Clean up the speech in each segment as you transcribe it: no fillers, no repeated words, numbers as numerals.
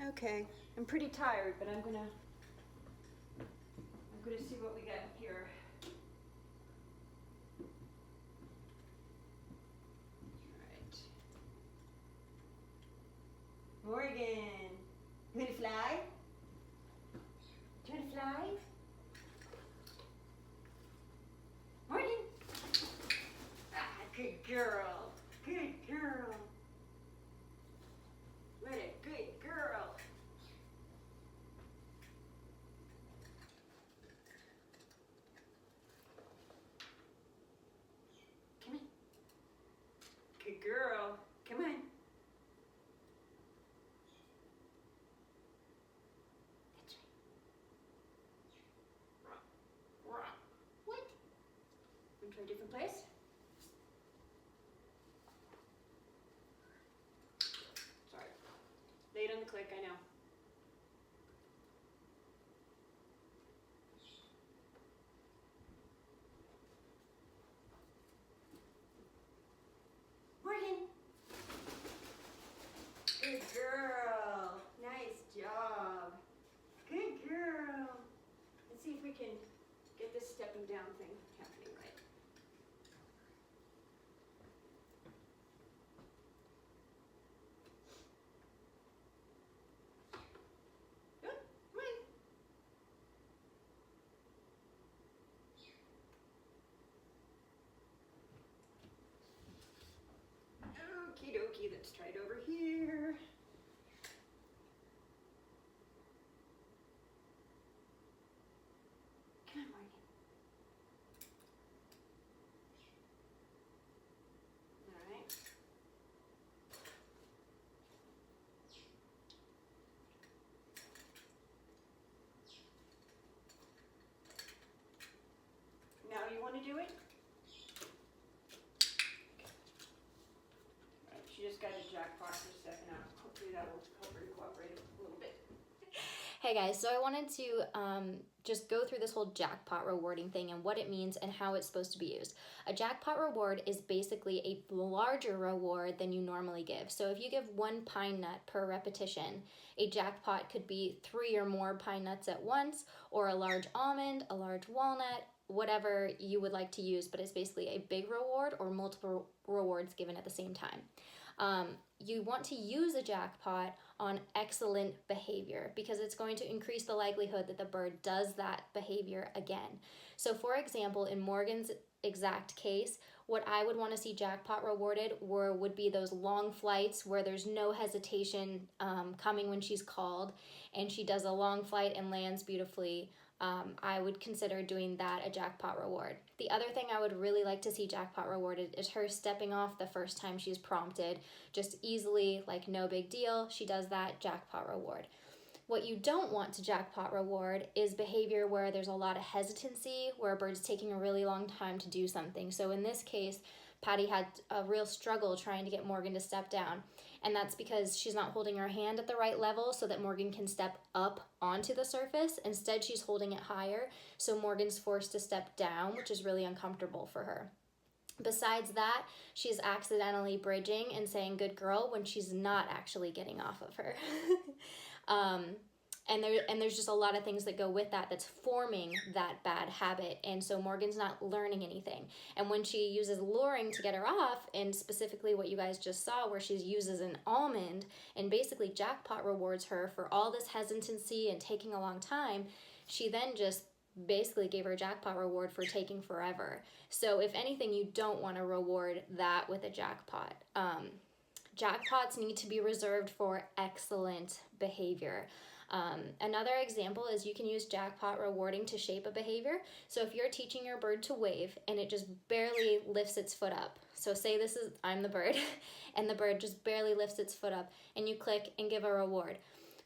Okay, I'm pretty tired, but I'm gonna see what we got here. All right. Morgan, you gonna fly? Trying to fly? Morgan! Ah, good girl. Good girl. What a good girl. Come on. Good girl. Come on. That's right. What? Want to try a different place? Sorry. Late on the click, I know. Morgan. Good girl. Nice job. Good girl. Let's see if we can get this stepping down thing happening right. Good. Come on. Okie dokie, let's try it over here. Come on, Morgan. All right. Now you want to do it? All right, she just got a jackpot for a second. Hopefully that will help her cooperate a little bit. Hey guys, so I wanted to just go through this whole jackpot rewarding thing and what it means and how it's supposed to be used. A jackpot reward is basically a larger reward than you normally give. So if you give 1 pine nut per repetition, a jackpot could be 3 or more pine nuts at once, or a large almond, a large walnut, whatever you would like to use, but it's basically a big reward or multiple rewards given at the same time. You want to use a jackpot on excellent behavior because it's going to increase the likelihood that the bird does that behavior again. So for example, in Morgan's exact case, what I would want to see jackpot rewarded would be those long flights where there's no hesitation coming when she's called, and she does a long flight and lands beautifully. I would consider doing that a jackpot reward. The other thing I would really like to see jackpot rewarded is her stepping off the first time she's prompted, just easily, like no big deal. She does that, jackpot reward. What you don't want to jackpot reward is behavior where there's a lot of hesitancy, where a bird's taking a really long time to do something. So in this case, Patty had a real struggle trying to get Morgan to step down. And that's because she's not holding her hand at the right level so that Morgan can step up onto the surface. Instead, she's holding it higher, so Morgan's forced to step down, which is really uncomfortable for her. Besides that, she's accidentally bridging and saying good girl when she's not actually getting off of her. And there's just a lot of things that go with that that's forming that bad habit. And so Morgan's not learning anything. And when she uses luring to get her off, and specifically what you guys just saw where she uses an almond and basically jackpot rewards her for all this hesitancy and taking a long time, she then just basically gave her a jackpot reward for taking forever. So if anything, you don't want to reward that with a jackpot. Jackpots need to be reserved for excellent behavior. Another example is you can use jackpot rewarding to shape a behavior. So if you're teaching your bird to wave and it just barely lifts its foot up, so say this is, I'm the bird, and the bird just barely lifts its foot up, and you click and give a reward.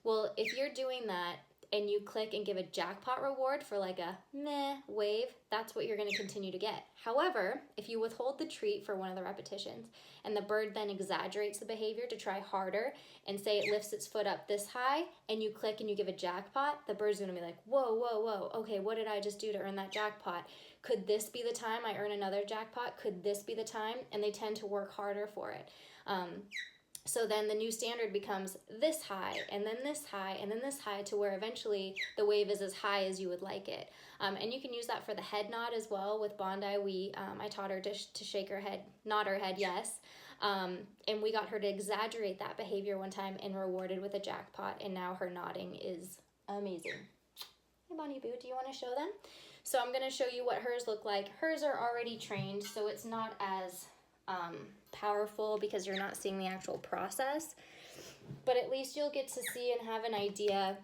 Well, if you're doing that and you click and give a jackpot reward for like a meh wave, that's what you're going to continue to get. However, if you withhold the treat for one of the repetitions and the bird then exaggerates the behavior to try harder and say it lifts its foot up this high and you click and you give a jackpot, the bird's going to be like, whoa, whoa, whoa, okay, what did I just do to earn that jackpot? Could this be the time I earn another jackpot? Could this be the time? And they tend to work harder for it. So then the new standard becomes this high, and then this high, and then this high, to where eventually the wave is as high as you would like it. And you can use that for the head nod as well. With Bondi, I taught her to shake her head, nod her head, yes. And we got her to exaggerate that behavior one time and rewarded with a jackpot, and now her nodding is amazing. Hey, Bonnie Boo, do you want to show them? So I'm going to show you what hers look like. Hers are already trained, so it's not as powerful because you're not seeing the actual process, but at least you'll get to see and have an idea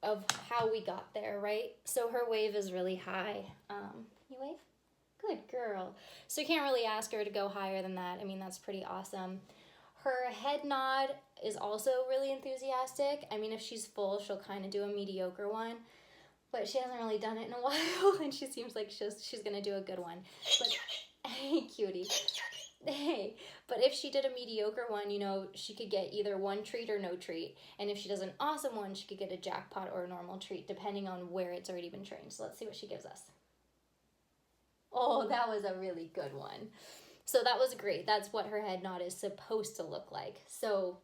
of how we got there, right? So her wave is really high. You wave? Good girl. So you can't really ask her to go higher than that. I mean, that's pretty awesome. Her head nod is also really enthusiastic. I mean, if she's full, she'll kind of do a mediocre one, but she hasn't really done it in a while, and she seems like she's gonna do a good one. But hey, cutie. Hey, but if she did a mediocre one, you know, she could get either one treat or no treat. And if she does an awesome one, she could get a jackpot or a normal treat, depending on where it's already been trained. So let's see what she gives us. Oh, that was a really good one. So that was great. That's what her head nod is supposed to look like. So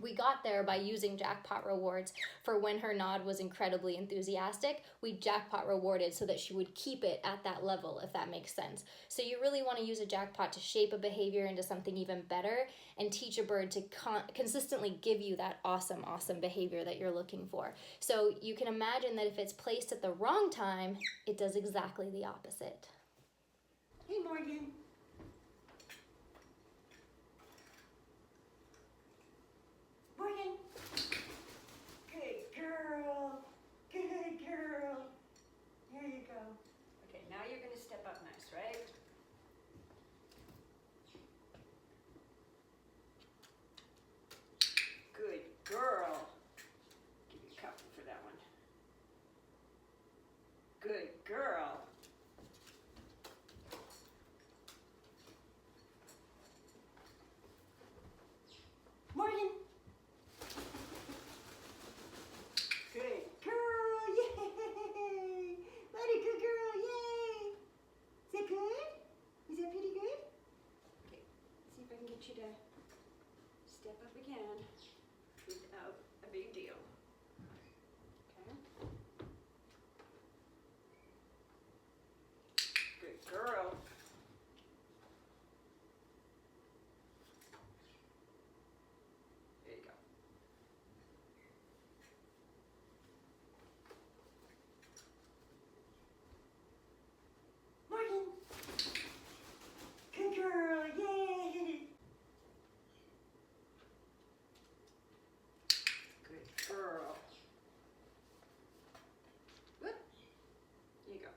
we got there by using jackpot rewards for when her nod was incredibly enthusiastic. We jackpot rewarded so that she would keep it at that level, if that makes sense. So you really want to use a jackpot to shape a behavior into something even better and teach a bird to consistently give you that awesome, awesome behavior that you're looking for. So you can imagine that if it's placed at the wrong time, it does exactly the opposite. Hey, Morgan. Morgan. Good girl. Good girl. Here you go. Okay, now you're going to step up nice, right? Good girl. Give you a couple for that one. Good girl. Morgan. Good girl, yay! Mighty good girl, yay! Is that good? Is that pretty good? Okay, see if I can get you to step up again without a big deal. Okay. Good girl. There you go. Morgan. Good girl, yay! Good girl. Whoop. Here you go.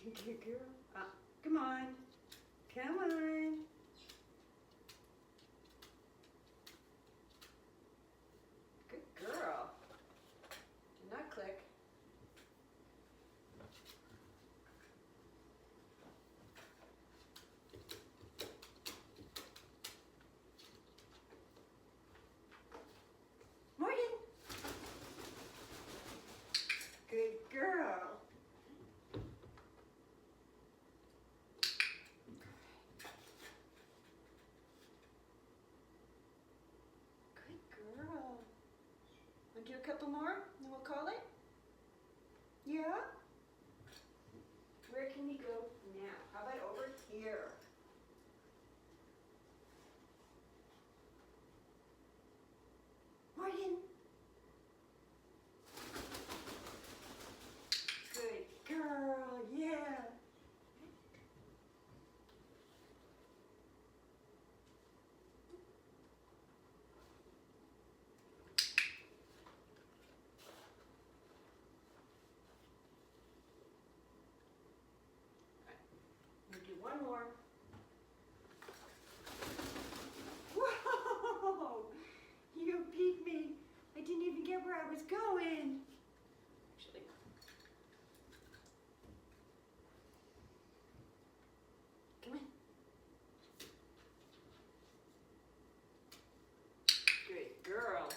You good girl. Come on. Come on. Good girl. Do not click. Morgan. Good girl. Good girl. Want to do a couple more and then we'll call it? Yeah? Where can you go now? How about over here? Morgan. Good girl, yeah. We'll do one more. Whoa! You beat me. I didn't even get where I was going. Actually. Come in. Good girl.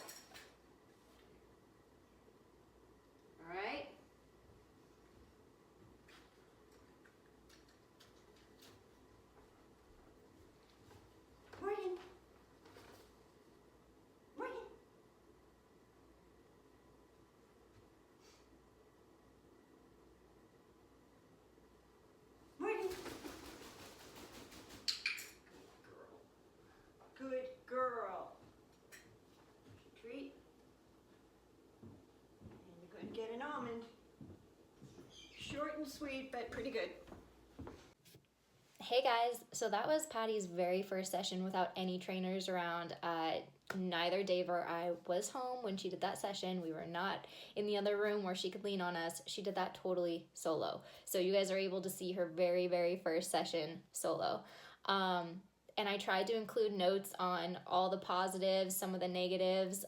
All right. Short and sweet, but pretty good. Hey guys, so that was Patty's very first session without any trainers around. Neither Dave or I was home when she did that session. We were not in the other room where she could lean on us. She did that totally solo. So you guys are able to see her very, very first session solo. And I tried to include notes on all the positives, some of the negatives,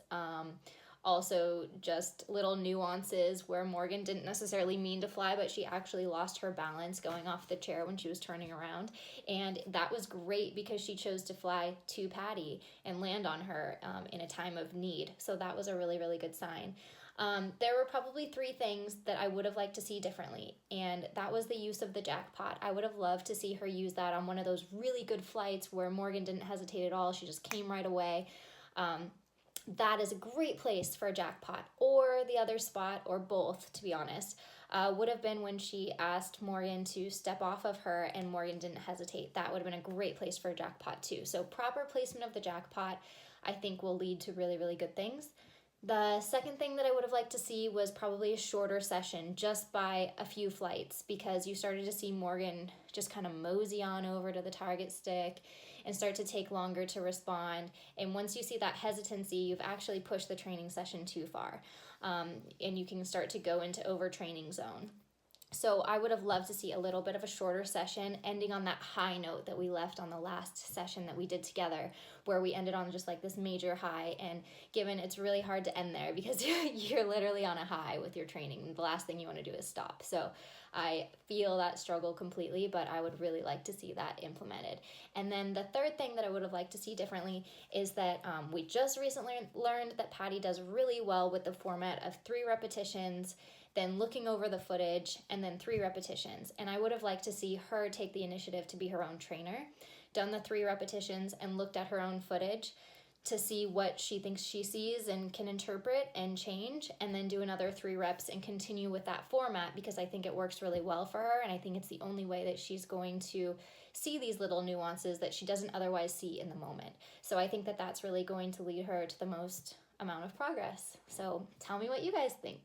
also just little nuances where Morgan didn't necessarily mean to fly, but she actually lost her balance going off the chair when she was turning around. And that was great because she chose to fly to Patty and land on her in a time of need. So that was a really, really good sign. There were probably 3 things that I would have liked to see differently, and that was the use of the jackpot. I would have loved to see her use that on one of those really good flights where Morgan didn't hesitate at all. She just came right away. That is a great place for a jackpot, or the other spot, or both, to be honest, would have been when she asked Morgan to step off of her and Morgan didn't hesitate. That would have been a great place for a jackpot too. So proper placement of the jackpot, I think, will lead to really, really good things. The second thing that I would have liked to see was probably a shorter session, just by a few flights, because you started to see Morgan just kind of mosey on over to the target stick and start to take longer to respond. And once you see that hesitancy, you've actually pushed the training session too far, and you can start to go into overtraining zone. So I would have loved to see a little bit of a shorter session, ending on that high note that we left on the last session that we did together, where we ended on just like this major high. And given it's really hard to end there because you're literally on a high with your training, the last thing you want to do is stop. So I feel that struggle completely, but I would really like to see that implemented. And then the third thing that I would have liked to see differently is that we just recently learned that Patty does really well with the format of 3 repetitions, then looking over the footage, and then 3 repetitions. And I would have liked to see her take the initiative to be her own trainer, done the 3 repetitions and looked at her own footage to see what she thinks she sees and can interpret and change, and then do another 3 reps and continue with that format, because I think it works really well for her, and I think it's the only way that she's going to see these little nuances that she doesn't otherwise see in the moment. So I think that that's really going to lead her to the most amount of progress. So tell me what you guys think.